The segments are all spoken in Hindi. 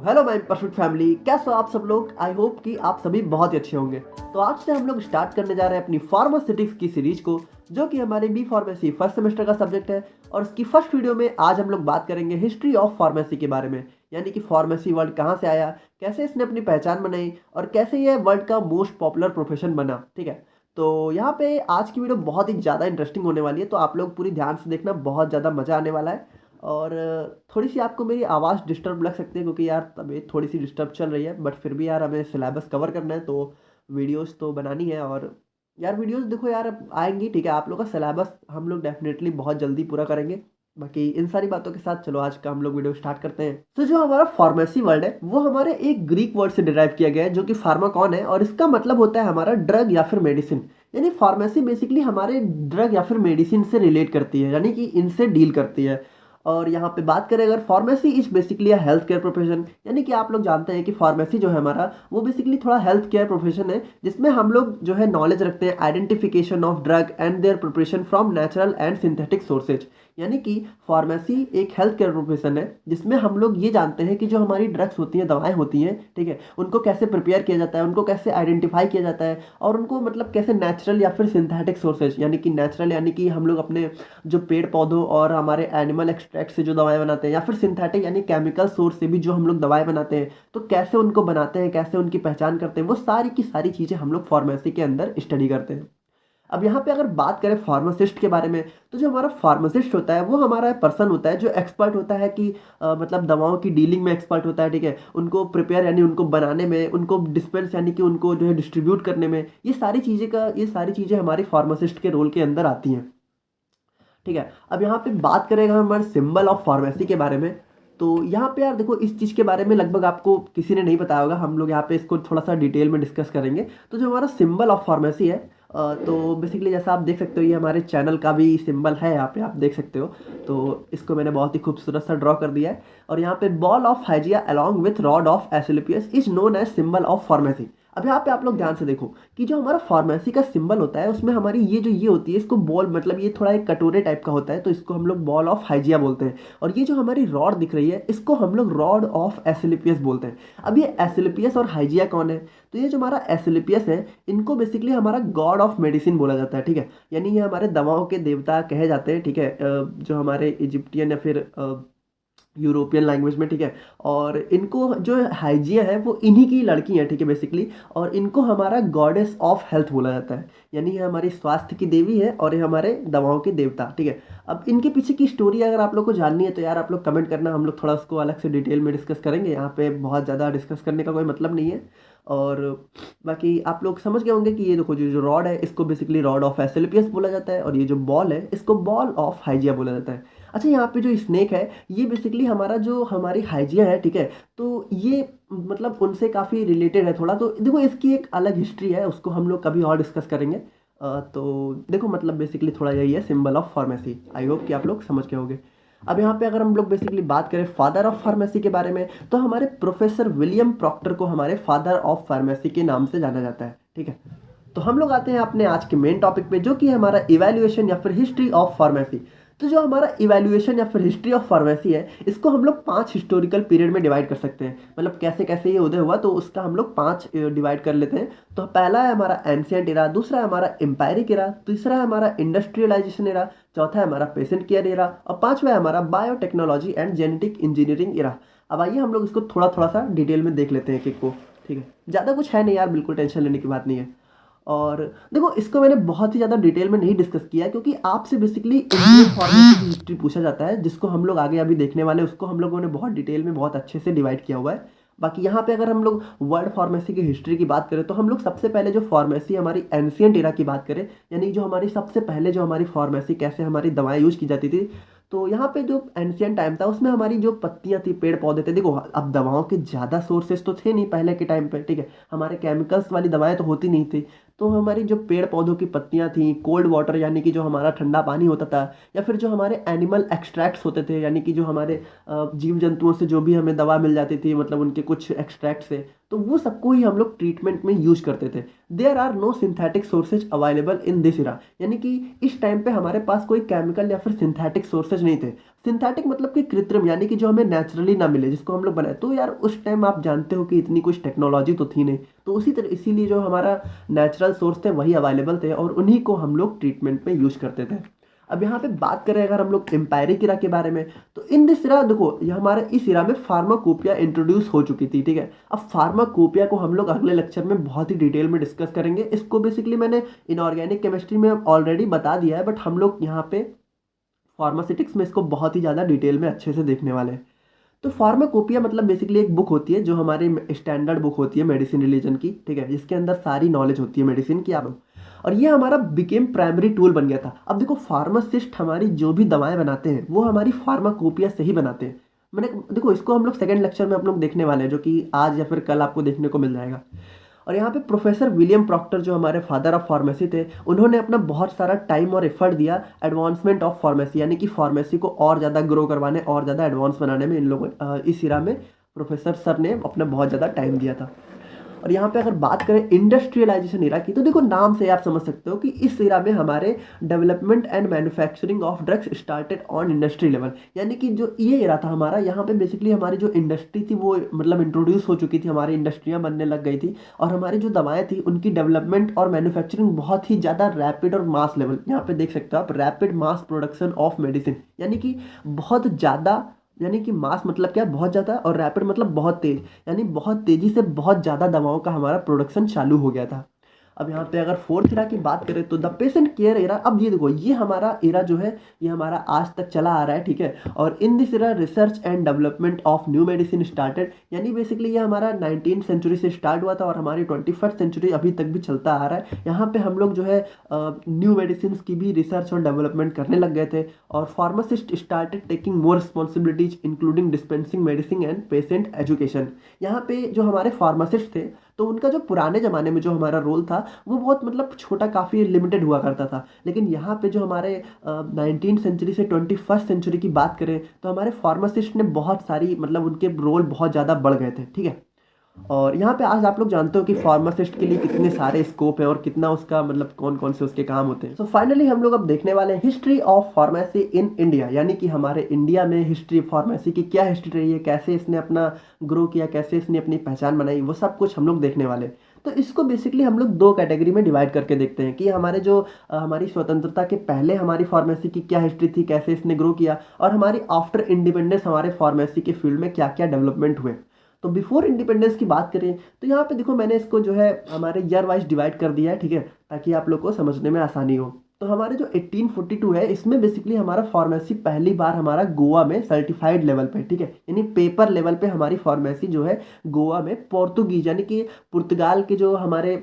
हेलो माय परफेक्ट फैमिली, कैसे हो आप सब लोग। आई होप कि आप सभी बहुत ही अच्छे होंगे। तो आज से हम लोग स्टार्ट करने जा रहे हैं अपनी फार्मास्यूटिक्स की सीरीज को, जो कि हमारी बी फार्मेसी फर्स्ट सेमेस्टर का सब्जेक्ट है। और इसकी फर्स्ट वीडियो में आज हम लोग बात करेंगे हिस्ट्री ऑफ फार्मेसी के बारे में, यानी कि फार्मेसी वर्ड कहाँ से आया, कैसे इसने अपनी पहचान बनाई और कैसे यह वर्ल्ड का मोस्ट पॉपुलर प्रोफेशन बना। ठीक है, तो यहाँ पे आज की वीडियो बहुत ही ज़्यादा इंटरेस्टिंग होने वाली है, तो आप लोग पूरी ध्यान से देखना, बहुत ज़्यादा मज़ा आने वाला है। और थोड़ी सी आपको मेरी आवाज़ डिस्टर्ब लग सकती है, क्योंकि यार तबीयत थोड़ी सी डिस्टर्ब चल रही है, बट फिर भी यार हमें सिलेबस कवर करना है, तो वीडियोस तो बनानी है। और यार वीडियोस देखो यार अब आएंगी, ठीक है, आप लोग का सिलेबस हम लोग डेफिनेटली बहुत जल्दी पूरा करेंगे। बाकी इन सारी बातों के साथ चलो आज का हम लोग वीडियो स्टार्ट करते हैं। तो जो हमारा फार्मेसी वर्ड है वो हमारे एक ग्रीक वर्ड से डिराइव किया गया है, जो कि फार्माकॉन है, और इसका मतलब होता है हमारा ड्रग या फिर मेडिसिन। यानी फार्मेसी बेसिकली हमारे ड्रग या फिर मेडिसिन से रिलेट करती है, यानी कि इनसे डील करती है। और यहाँ पे बात करें अगर, pharmacy is basically a health care profession, यानी कि आप लोग जानते हैं कि फार्मेसी जो है हमारा वो बेसिकली थोड़ा हेल्थ केयर प्रोफेशन है, जिसमें हम लोग जो है नॉलेज रखते हैं identification of drug and there preparation from natural and synthetic sources. यानी कि फार्मेसी एक हेल्थ केयर प्रोफेशन है जिसमें हम लोग ये जानते हैं कि जो हमारी ड्रग्स होती हैं, दवाएं होती हैं, ठीक है, उनको कैसे प्रिपेयर किया जाता है, उनको कैसे आइडेंटिफाई किया जाता है, और उनको मतलब कैसे नेचुरल या फिर सिंथेटिक सोर्सेज, यानी कि नेचुरल यानी कि हम लोग अपने जो पेड़ पौधों और हमारे एनिमल एक्सट्रैक्ट से जो दवाएं बनाते हैं, या फिर सिंथेटिक यानी केमिकल सोर्स से भी जो हम लोग दवाएं बनाते हैं, तो कैसे उनको बनाते हैं, कैसे उनकी पहचान करते हैं, वो सारी की सारी चीज़ें हम लोग फार्मेसी के अंदर स्टडी करते हैं। अब यहाँ पे अगर बात करें फार्मासिस्ट के बारे में, तो जो हमारा फार्मासिस्ट होता है वो हमारा पर्सन होता है जो एक्सपर्ट होता है कि मतलब दवाओं की डीलिंग में एक्सपर्ट होता है, ठीक है, उनको प्रिपेयर यानी उनको बनाने में, उनको डिस्पेंस यानी कि उनको जो है डिस्ट्रीब्यूट करने में, ये सारी चीज़ें हमारी फार्मासिस्ट के रोल के अंदर आती हैं। ठीक है, अब यहाँ पे बात करेंगे हमारे सिंबल ऑफ फार्मेसी के बारे में। तो यहाँ पे यार देखो, इस चीज़ के बारे में लगभग आपको किसी ने नहीं बताया होगा, हम लोग यहाँ पे इसको थोड़ा सा डिटेल में डिस्कस करेंगे। तो जो हमारा सिंबल ऑफ फार्मेसी है, तो बेसिकली जैसा आप देख सकते हो, ये हमारे चैनल का भी सिंबल है, यहाँ पे आप देख सकते हो। तो इसको मैंने बहुत ही खूबसूरत सा ड्रॉ कर दिया है। और यहाँ पे ball of Hygieia along with rod of Asclepius is known as symbol of pharmacy. अब यहाँ पे आप लोग ध्यान से देखो कि जो हमारा फार्मेसी का सिंबल होता है, उसमें हमारी ये होती है, इसको बॉल मतलब ये थोड़ा एक कटोरे टाइप का होता है, तो इसको हम लोग बॉल ऑफ हाइजिया बोलते हैं। और ये जो हमारी रॉड दिख रही है, इसको हम लोग रॉड ऑफ एसिलिपियस बोलते हैं। अब ये एसिलिपियस और हाइजिया कौन है? तो ये जो हमारा एसिलिपियस है, इनको बेसिकली हमारा गॉड ऑफ मेडिसिन बोला जाता है, ठीक है, यानी ये हमारे दवाओं के देवता कहे जाते हैं, ठीक है, जो हमारे इजिप्टियन या फिर यूरोपियन लैंग्वेज में, ठीक है। और इनको जो हाइजिया है वो इन्हीं की लड़की है, ठीक है, बेसिकली। और इनको हमारा गॉडेस ऑफ हेल्थ बोला जाता है, यानी ये हमारी स्वास्थ्य की देवी है और ये हमारे दवाओं के देवता, ठीक है। अब इनके पीछे की स्टोरी अगर आप लोग को जाननी है तो यार आप लोग कमेंट करना, हम लोग थोड़ा उसको अलग से डिटेल में डिस्कस करेंगे। यहाँ पे बहुत ज़्यादा डिस्कस करने का कोई मतलब नहीं है। और बाकी आप लोग समझ गए होंगे कि ये देखो, जो जो रॉड है इसको बेसिकली रॉड ऑफ एसिलिपियस बोला जाता है, और ये जो बॉल है इसको बॉल ऑफ हाइजिया बोला जाता है। अच्छा, यहाँ पे जो स्नेक है, ये बेसिकली हमारा जो हमारी हाइजिया है, ठीक है, तो ये मतलब उनसे काफ़ी रिलेटेड है थोड़ा। तो देखो इसकी एक अलग हिस्ट्री है, उसको हम लोग कभी और डिस्कस करेंगे। तो देखो मतलब बेसिकली थोड़ा यही है symbol of pharmacy. I hope कि आप लोग समझ गए होंगे। अब यहाँ पे अगर हम लोग बेसिकली बात करें फादर ऑफ फार्मेसी के बारे में, तो हमारे प्रोफेसर विलियम प्रॉक्टर को हमारे फादर ऑफ फार्मेसी के नाम से जाना जाता है, ठीक है। तो हम लोग आते हैं अपने आज के मेन टॉपिक पे, जो कि है हमारा इवैल्यूएशन या फिर हिस्ट्री ऑफ फार्मेसी। तो जो हमारा इवैल्यूएशन या फिर हिस्ट्री ऑफ फार्मेसी है, इसको हम लोग 5 हिस्टोरिकल पीरियड में डिवाइड कर सकते हैं। मतलब कैसे कैसे ये उदय हुआ, तो उसका हम लोग 5 डिवाइड कर लेते हैं। तो पहला है हमारा एंशिएंट इरा, दूसरा है हमारा एम्पायरिक इरा, तीसरा है हमारा इंडस्ट्रियलाइजेशन इरा, चौथा है हमारा पेशेंट केयर इरा, और पांचवा है हमारा बायोटेक्नोलॉजी एंड जेनेटिक इंजीनियरिंग इरा। अब आइए हम लोग इसको थोड़ा थोड़ा सा डिटेल में देख लेते हैं एक एक को, ठीक है। ज़्यादा कुछ है नहीं यार, बिल्कुल टेंशन लेने की बात नहीं है। और देखो इसको मैंने बहुत ही ज़्यादा डिटेल में नहीं डिस्कस किया, क्योंकि आपसे बेसिकली इंडियन फार्मेसी की हिस्ट्री पूछा जाता है, जिसको हम लोग आगे अभी देखने वाले हैं, उसको हम लोगों ने बहुत डिटेल में बहुत अच्छे से डिवाइड किया हुआ है। बाकी यहाँ पे अगर हम लोग वर्ल्ड फार्मेसी की हिस्ट्री की बात करें, तो हम लोग सबसे पहले जो फार्मेसी हमारी एंशिएंट एरा की बात करें, यानी जो हमारी सबसे पहले जो हमारी फार्मेसी कैसे हमारी दवाएं यूज की जाती थी, तो यहाँ पे जो एंशिएंट टाइम था उसमें हमारी जो पत्तियां थी, पेड़ पौधे थे, देखो अब दवाओं के ज़्यादा सोर्सेस तो थे नहीं पहले के टाइम पे, ठीक है, हमारे केमिकल्स वाली दवाएं तो होती नहीं थी। तो हमारी जो पेड़ पौधों की पत्तियां थी, कोल्ड वाटर यानी कि जो हमारा ठंडा पानी होता था, या फिर जो हमारे एनिमल एक्सट्रैक्ट्स होते थे, यानी कि जो हमारे जीव जंतुओं से जो भी हमें दवा मिल जाती थी, मतलब उनके कुछ एक्सट्रैक्ट से, तो वो सबको ही हम लोग ट्रीटमेंट में यूज करते थे। There are no synthetic sources available in this era, यानी कि इस टाइम पे हमारे पास कोई केमिकल या फिर सिंथेटिक सोर्सेज नहीं थे। सिंथेटिक मतलब कि कृत्रिम, यानी कि जो हमें नेचुरली ना मिले, जिसको हम लोग बनाए। तो यार उस टाइम आप जानते हो कि इतनी कुछ टेक्नोलॉजी तो थी नहीं, तो उसी तरह इसीलिए जो हमारा नेचुरल सोर्स थे वही अवेलेबल थे और उन्हीं को हम लोग ट्रीटमेंट में यूज करते थे। अब यहाँ पे बात करें अगर हम लोग एम्पायरिक इरा के बारे में, तो इन दिस इरा देखो, ये हमारे इस इरा में फार्माकोपिया इंट्रोड्यूस हो चुकी थी, ठीक है। अब फार्माकोपिया को हम लोग अगले लेक्चर में बहुत ही डिटेल में डिस्कस करेंगे। इसको बेसिकली मैंने इनऑर्गेनिक केमिस्ट्री में ऑलरेडी बता दिया है, बट हम लोग यहाँ पे फार्मास्यूटिक्स में इसको बहुत ही ज़्यादा डिटेल में अच्छे से देखने वाले हैं। तो फार्माकोपिया मतलब बेसिकली एक बुक होती है जो हमारी स्टैंडर्ड बुक होती है मेडिसिन रिलीजन की, ठीक है, जिसके अंदर सारी नॉलेज होती है मेडिसिन की आप। और ये हमारा बिकेम प्राइमरी टूल बन गया था। अब देखो फार्मासिस्ट हमारी जो भी दवाएं बनाते हैं वो हमारी फार्माकोपिया से ही बनाते हैं। मैंने देखो इसको हम लोग सेकंड लेक्चर में हम लोग देखने वाले हैं, जो कि आज या फिर कल आपको देखने को मिल जाएगा। और यहाँ पे प्रोफेसर विलियम प्रॉक्टर जो हमारे फादर ऑफ फार्मेसी थे, उन्होंने अपना बहुत सारा टाइम और एफर्ट दिया एडवांसमेंट ऑफ फार्मेसी, यानी कि फार्मेसी को और ज़्यादा ग्रो करवाने और ज़्यादा एडवांस बनाने में इन लोगों इस इरा में प्रोफेसर सर ने अपना बहुत ज़्यादा टाइम दिया था। और यहाँ पे अगर बात करें इंडस्ट्रियलाइजेशन इरा की, तो देखो नाम से आप समझ सकते हो कि इस इरा में हमारे development and manufacturing of drugs started on industry level, यानी कि जो ये इरा था हमारा, यहाँ पे बेसिकली हमारी जो इंडस्ट्री थी वो मतलब इंट्रोड्यूस हो चुकी थी, हमारी इंडस्ट्रियाँ बनने लग गई थी और हमारी जो दवाएं थी उनकी डेवलपमेंट और मैन्युफैक्चरिंग बहुत ही ज़्यादा रैपिड और मास लेवल, यहाँ पे देख सकते हो आप, rapid mass production of medicine, यानी कि बहुत ज़्यादा, यानी कि मास मतलब क्या, बहुत ज़्यादा, और रैपिड मतलब बहुत तेज, यानी बहुत तेज़ी से बहुत ज़्यादा दवाओं का हमारा प्रोडक्शन चालू हो गया था। अब यहाँ पे अगर फोर्थ इरा की बात करें तो द पेशेंट केयर एरा। अब ये देखो, ये हमारा एरा जो है ये हमारा आज तक चला आ रहा है, ठीक है। और in this era research and development of new medicine started, यानी बेसिकली ये हमारा 19th सेंचुरी से स्टार्ट हुआ था और हमारी 21st सेंचुरी अभी तक भी चलता आ रहा है। यहाँ पे हम लोग जो है न्यू मेडिसिन की भी रिसर्च और डेवलपमेंट करने लग गए थे और pharmacist started taking more responsibilities including dispensing medicine and patient education. यहाँ पे जो हमारे फार्मासिस्ट थे तो उनका जो पुराने ज़माने में जो हमारा रोल था वो बहुत मतलब छोटा, काफ़ी लिमिटेड हुआ करता था। लेकिन यहाँ पे जो हमारे 19th सेंचुरी से 21st सेंचुरी की बात करें तो हमारे फार्मासिस्ट ने बहुत सारी मतलब उनके रोल बहुत ज़्यादा बढ़ गए थे, ठीक है। और यहाँ पे आज आप लोग जानते हो कि फार्मासिस्ट के लिए कितने सारे स्कोप है और कितना उसका मतलब कौन कौन से उसके काम होते हैं। सो फाइनली हम लोग अब देखने वाले हैं history of pharmacy in India, यानी कि हमारे इंडिया में हिस्ट्री फार्मेसी की क्या हिस्ट्री रही है, कैसे इसने अपना ग्रो किया, कैसे इसने अपनी पहचान बनाई, वो सब कुछ हम लोग देखने वाले हैं। तो इसको बेसिकली हम लोग दो कैटेगरी में डिवाइड करके देखते हैं कि हमारे जो हमारी स्वतंत्रता के पहले हमारी फार्मेसी की क्या हिस्ट्री थी, कैसे इसने ग्रो किया, और हमारी आफ्टर इंडिपेंडेंस हमारे फार्मेसी के फील्ड में क्या क्या डेवलपमेंट हुए। तो बिफोर इंडिपेंडेंस की बात करें तो यहाँ पे देखो मैंने इसको जो है हमारे ईयर वाइज डिवाइड कर दिया है, ठीक है, ताकि आप लोग को समझने में आसानी हो। तो हमारे जो 1842 है इसमें बेसिकली हमारा फार्मेसी पहली बार हमारा गोवा में सर्टिफाइड लेवल पे, ठीक है, यानी पेपर लेवल पे हमारी फार्मेसी जो है गोवा में पोर्तुगीज, यानी कि पुर्तगाल के जो हमारे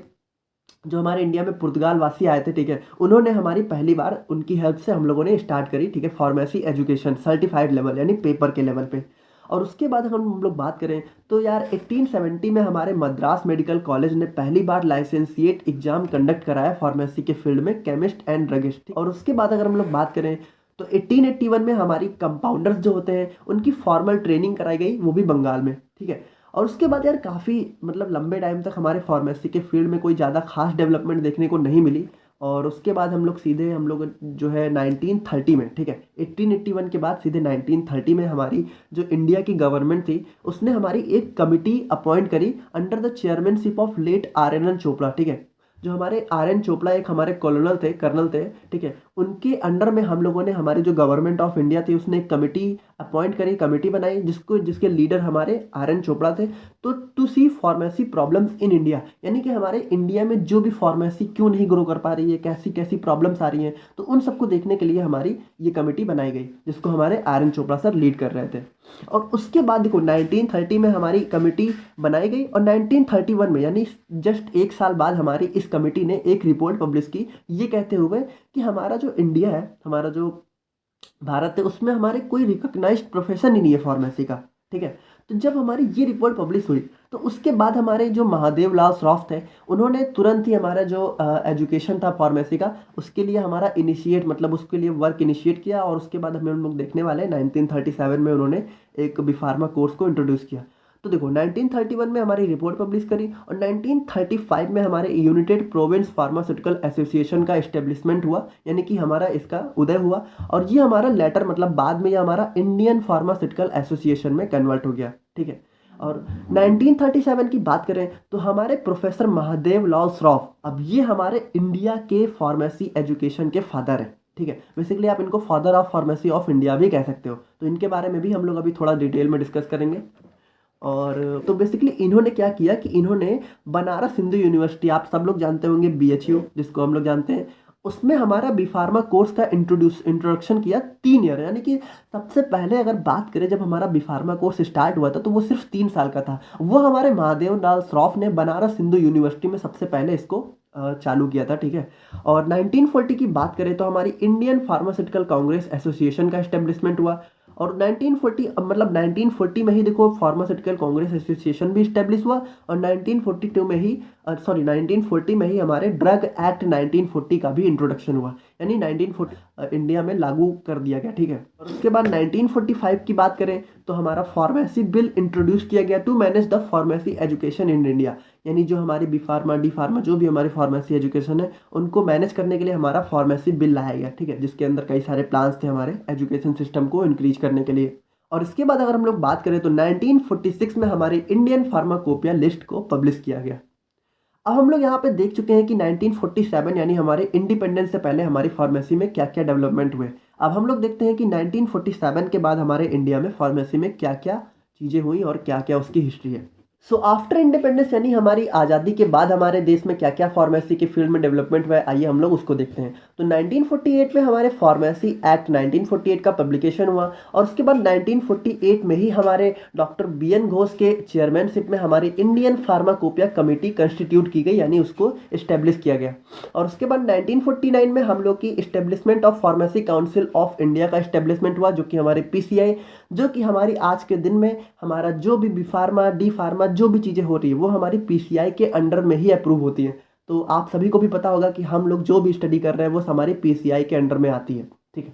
इंडिया में पुर्तगाल वासी आए थे, ठीक है, उन्होंने हमारी पहली बार उनकी हेल्प से हम लोगों ने स्टार्ट करी, ठीक है, फार्मेसी एजुकेशन सर्टिफाइड लेवल यानी पेपर के लेवल पे। और उसके बाद हम लोग बात करें तो यार 1870 में हमारे मद्रास मेडिकल कॉलेज ने पहली बार लाइसेंसिएट एग्जाम कंडक्ट कराया फार्मेसी के फील्ड में, केमिस्ट एंड ड्रगिस्ट। और उसके बाद अगर हम लोग बात करें तो 1881 में हमारी कंपाउंडर्स जो होते हैं उनकी फॉर्मल ट्रेनिंग कराई गई, वो भी बंगाल में, ठीक है। और उसके बाद यार काफ़ी मतलब लंबे टाइम तक हमारे फार्मेसी के फील्ड में कोई ज़्यादा खास डेवलपमेंट देखने को नहीं मिली। और उसके बाद हम लोग जो है 1930 में, ठीक है, 1881 के बाद सीधे 1930 में हमारी जो इंडिया की गवर्नमेंट थी उसने हमारी एक कमिटी अपॉइंट करी under the chairmanship of late RNN Chopra, ठीक है। जो हमारे RN चोपड़ा एक हमारे कर्नल थे, ठीक है, उनके अंडर में हम लोगों ने हमारी जो गवर्नमेंट ऑफ इंडिया थी उसने एक कमिटी अपॉइंट करी, कमिटी बनाई जिसके लीडर हमारे RN चोपड़ा थे। तो to see pharmacy problems in India, यानी कि हमारे इंडिया में जो भी फार्मेसी क्यों नहीं ग्रो कर पा रही है, कैसी कैसी प्रॉब्लम्स आ रही हैं, तो उन सबको देखने के लिए हमारी ये कमेटी बनाई गई जिसको हमारे RN चोपड़ा सर लीड कर रहे थे। और उसके बाद देखो 1930 में हमारी कमेटी बनाई गई और 1931 में यानी जस्ट एक साल बाद हमारी इस कमेटी ने एक रिपोर्ट पब्लिश की, ये कहते हुए कि हमारा जो इंडिया है, हमारा जो भारत है, उसमें हमारे कोई रिकॉग्नाइज्ड प्रोफेशन ही नहीं है फार्मेसी का, ठीक है। तो जब हमारी ये रिपोर्ट पब्लिश हुई तो उसके बाद हमारे जो महादेव लाल श्रॉफ थे उन्होंने तुरंत ही हमारा जो एजुकेशन था फार्मेसी का उसके लिए हमारा इनिशिएट मतलब उसके लिए वर्क इनिशिएट किया। और उसके बाद हम लोग देखने वाले हैं 1937 में उन्होंने एक बिफार्मा कोर्स को इंट्रोड्यूस किया। तो देखो 1931 में हमारी रिपोर्ट पब्लिश करी और 1935 में हमारे यूनाइटेड प्रोविंस फार्मास्यूटिकल एसोसिएशन का इस्टेब्लिशमेंट हुआ, यानी कि हमारा इसका उदय हुआ। और ये हमारा लेटर मतलब बाद में ये हमारा इंडियन फार्मास्यूटिकल एसोसिएशन में कन्वर्ट हो गया, ठीक है। और 1937 की बात करें तो हमारे प्रोफेसर महादेव लाल श्रॉफ, अब ये हमारे इंडिया के फार्मेसी एजुकेशन के फादर हैं, ठीक है। बेसिकली आप इनको father of pharmacy of India भी कह सकते हो। तो इनके बारे में भी हम लोग अभी थोड़ा डिटेल में डिस्कस करेंगे। और तो बेसिकली इन्होंने क्या किया कि इन्होंने बनारस हिंदू यूनिवर्सिटी, आप सब लोग जानते होंगे BHU जिसको हम लोग जानते हैं, उसमें हमारा बी फार्मा कोर्स का इंट्रोडक्शन किया 3 ईयर, यानी कि सबसे पहले अगर बात करें जब हमारा बी फार्मा कोर्स स्टार्ट हुआ था तो वो सिर्फ 3 साल का था। वो हमारे महादेव लाल श्रॉफ ने बनारस हिंदू यूनिवर्सिटी में सबसे पहले इसको चालू किया था, ठीक है। और 1940 की बात करें तो हमारी इंडियन फार्मास्यूटिकल कांग्रेस एसोसिएशन का एस्टेब्लिशमेंट हुआ। और 1940 मतलब 1940 में ही देखो फार्मास्यूटिकल कांग्रेस एसोसिएशन भी इस्टेब्लिश हुआ। और 1942 में ही 1940 में ही हमारे ड्रग एक्ट 1940 का भी इंट्रोडक्शन हुआ, यानी 1940 इंडिया में लागू कर दिया गया, ठीक है। और उसके बाद 1945 की बात करें तो हमारा फार्मेसी बिल इंट्रोड्यूस किया गया to manage the pharmacy education in India, यानी जो हमारी बी फार्मा डी फार्मा जो भी हमारी फार्मेसी एजुकेशन है उनको मैनेज करने के लिए हमारा फार्मेसी बिल लाया गया, ठीक है, जिसके अंदर कई सारे प्लान्स थे हमारे एजुकेशन सिस्टम को इंक्रीज करने के लिए। और इसके बाद अगर हम लोग बात करें तो 1946 में हमारी इंडियन फार्माकोपिया लिस्ट को पब्लिश किया गया। अब हम लोग यहाँ पे देख चुके हैं कि 1947 यानी हमारे इंडिपेंडेंस से पहले हमारी फार्मेसी में क्या क्या डेवलपमेंट हुए। अब हम लोग देखते हैं कि 1947 के बाद हमारे इंडिया में फार्मेसी में क्या क्या चीज़ें हुई और क्या क्या उसकी हिस्ट्री है। सो आफ्टर इंडिपेंडेंस यानी हमारी आज़ादी के बाद हमारे देश में क्या क्या फार्मेसी के फील्ड में डेवलपमेंट हुआ है, आइए हम लोग उसको देखते हैं। तो 1948 में हमारे फार्मेसी एक्ट 1948 का पब्लिकेशन हुआ। और उसके बाद 1948 में ही हमारे डॉक्टर BN घोष के चेयरमैनशिप में हमारी इंडियन फार्माकोपिया कमेटी कंस्टिट्यूट की गई, यानी उसको इस्टेब्लिश किया गया। और उसके बाद 1949 में हम लोग की establishment of pharmacy council of India का इस्टेब्लिशमेंट हुआ, जो कि हमारे PCI, जो कि हमारी आज के दिन में हमारा जो भी बी फार्मा डी फार्मा जो भी चीज़ें हो रही है वो हमारी PCI के अंडर में ही अप्रूव होती हैं। तो आप सभी को भी पता होगा कि हम लोग जो भी स्टडी कर रहे हैं वो हमारी PCI के अंडर में आती है, ठीक है।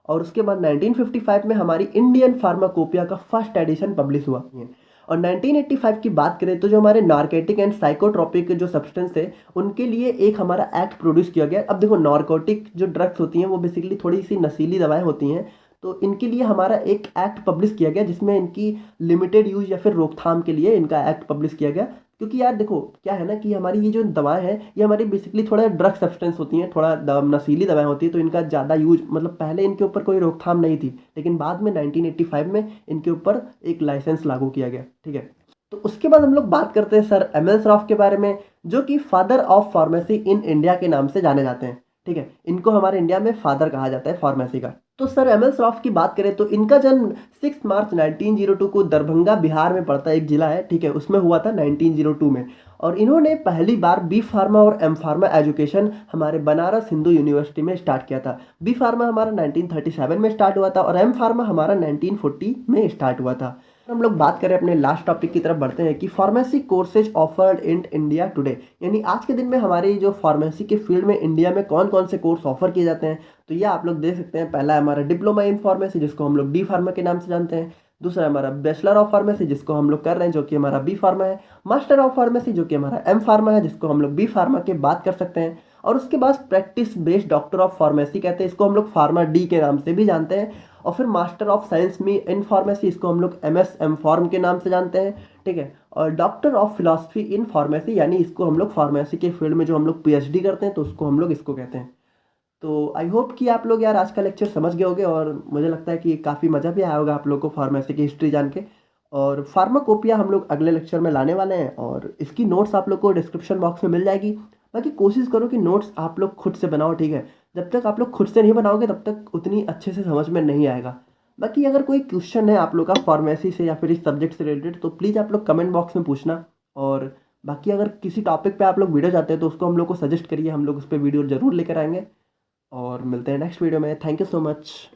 और उसके बाद 1955 में हमारी इंडियन फार्माकोपिया का फर्स्ट एडिशन पब्लिश हुआ है। और 1985 की बात करें तो जो हमारे नार्कोटिक एंड साइकोट्रोपिक जो सब्सटेंस है उनके लिए एक हमारा एक्ट प्रोड्यूस किया गया। अब देखो नार्कोटिक जो ड्रग्स होती हैं वो बेसिकली थोड़ी सी नशीली दवाएं होती हैं, तो इनके लिए हमारा एक एक्ट पब्लिश किया गया जिसमें इनकी लिमिटेड यूज या फिर रोकथाम के लिए इनका एक्ट पब्लिश किया गया। क्योंकि यार देखो क्या है ना कि हमारी ये जो दवाएं हैं ये हमारी बेसिकली थोड़ा ड्रग सब्सटेंस होती हैं, थोड़ा नशीली दवाएं होती हैं, तो इनका ज़्यादा यूज मतलब पहले इनके ऊपर कोई रोकथाम नहीं थी, लेकिन बाद में 1985 में इनके ऊपर एक लाइसेंस लागू किया गया, ठीक है। तो उसके बाद हम लोग बात करते हैं सर ML श्रॉफ के बारे में, जो कि father of pharmacy in India के नाम से जाने जाते हैं, ठीक है। इनको हमारे इंडिया में फादर कहा जाता है फार्मेसी का। तो सर ML श्रॉफ की बात करें तो इनका जन्म 6 मार्च 1902 को दरभंगा बिहार में पड़ता है, एक जिला है, ठीक है, उसमें हुआ था 1902 में। और इन्होंने पहली बार बी फार्मा और एम फार्मा एजुकेशन हमारे बनारस हिंदू यूनिवर्सिटी में स्टार्ट किया था। बी फार्मा हमारा 1937 में स्टार्ट हुआ था और एम फार्मा हमारा 1940 में स्टार्ट हुआ था। हम लोग बात करें अपने लास्ट टॉपिक की तरफ बढ़ते हैं कि pharmacy courses offered in India today, यानी आज के दिन में हमारी जो फार्मेसी के फील्ड में इंडिया में कौन कौन से कोर्स ऑफर किए जाते हैं। तो ये आप लोग देख सकते हैं, पहला है हमारा डिप्लोमा इन फार्मेसी जिसको हम लोग डी फार्मा के नाम से जानते हैं। दूसरा हमारा बैचलर ऑफ फार्मेसी जिसको हम लोग कर रहे हैं जो कि हमारा बी फार्मा है। मास्टर ऑफ फार्मेसी जो कि हमारा एम फार्मा है जिसको हम लोग बी फार्मा के बात कर सकते हैं। और उसके बाद practice based doctor of pharmacy कहते हैं, इसको हम लोग फार्मा डी के नाम से भी जानते हैं। और फिर मास्टर ऑफ साइंस में इन फार्मेसी, इसको हम लोग MS एम फार्म के नाम से जानते हैं, ठीक है। और doctor of philosophy in pharmacy, यानी इसको हम लोग फार्मेसी के फील्ड में जो हम लोग PhD करते हैं तो उसको हम लोग इसको कहते हैं। तो आई होप कि आप लोग यार आज का लेक्चर समझ गए होंगे और मुझे लगता है कि काफ़ी मज़ा भी आया होगा आप लोग को फार्मेसी की हिस्ट्री जान के। और फार्माकोपिया हम लोग अगले लेक्चर में लाने वाले हैं और इसकी नोट्स आप लोग को डिस्क्रिप्शन बॉक्स में मिल जाएगी। बाकी कोशिश करो कि नोट्स आप लोग खुद से बनाओ, ठीक है। जब तक आप लोग खुद से नहीं बनाओगे तब तक उतनी अच्छे से समझ में नहीं आएगा। बाकी अगर कोई क्वेश्चन है आप लोग का फार्मेसी से या फिर इस सब्जेक्ट से रिलेटेड तो प्लीज़ आप लोग कमेंट बॉक्स में पूछना। और बाकी अगर किसी टॉपिक पे आप लोग वीडियो चाहते हैं तो उसको हम लोग को सजेस्ट करिए, हम लोग उस पर वीडियो ज़रूर लेकर आएंगे। और मिलते हैं नेक्स्ट वीडियो में। Thank you so much.